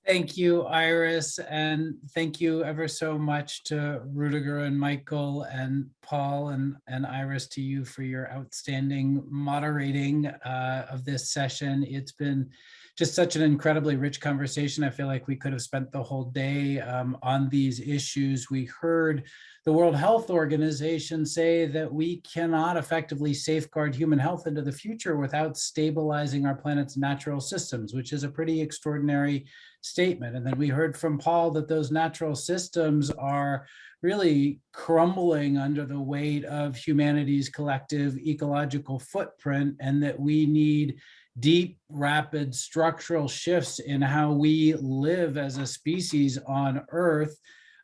Thank you, Iris, and thank you ever so much to Rudiger and Michael and Paul and Iris, to you for your outstanding moderating of this session. It's been just such an incredibly rich conversation. I feel like we could have spent the whole day on these issues. We heard the World Health Organization say that we cannot effectively safeguard human health into the future without stabilizing our planet's natural systems, which is a pretty extraordinary statement. And then we heard from Paul that those natural systems are really crumbling under the weight of humanity's collective ecological footprint, and that we need deep, rapid structural shifts in how we live as a species on Earth,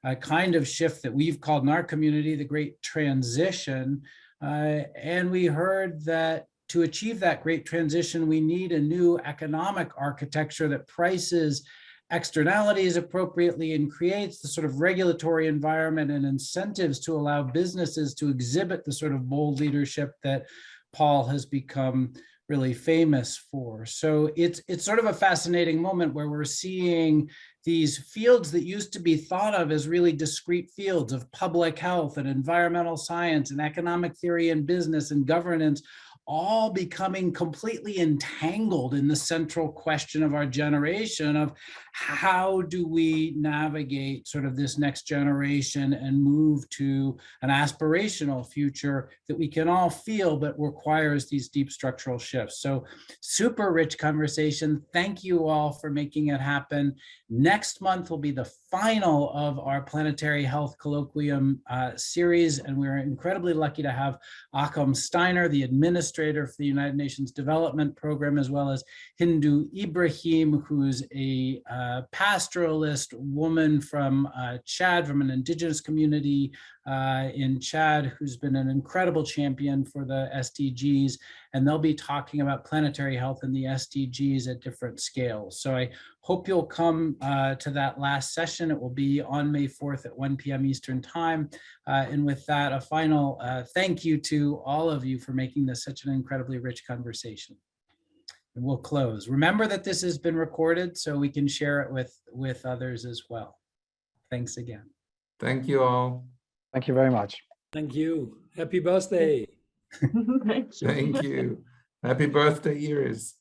a kind of shift that we've called in our community the Great Transition. And we heard that to achieve that great transition, we need a new economic architecture that prices externalities appropriately and creates the sort of regulatory environment and incentives to allow businesses to exhibit the sort of bold leadership that Paul has become really famous for. So it's sort of a fascinating moment where we're seeing these fields that used to be thought of as really discrete fields of public health and environmental science and economic theory and business and governance all becoming completely entangled in the central question of our generation of how do we navigate sort of this next generation and move to an aspirational future that we can all feel but requires these deep structural shifts. So super rich conversation. Thank you all for making it happen. Next month will be the final of our Planetary Health Colloquium series, and we're incredibly lucky to have Akam Steiner, the administrator for the United Nations Development Program, as well as Hindu Ibrahim, who's a pastoralist woman from Chad, from an indigenous community in Chad, who's been an incredible champion for the SDGs, and they'll be talking about planetary health and the SDGs at different scales. So I hope you'll come to that last session. It will be on May 4th at 1 p.m. Eastern Time. And with that, a final thank you to all of you for making this such an incredibly rich conversation. And we'll close. Remember that this has been recorded so we can share it with others as well. Thanks again. Thank you all. Thank you very much. Thank you. Happy birthday. Thank you. Thank you. Happy birthday, Iris.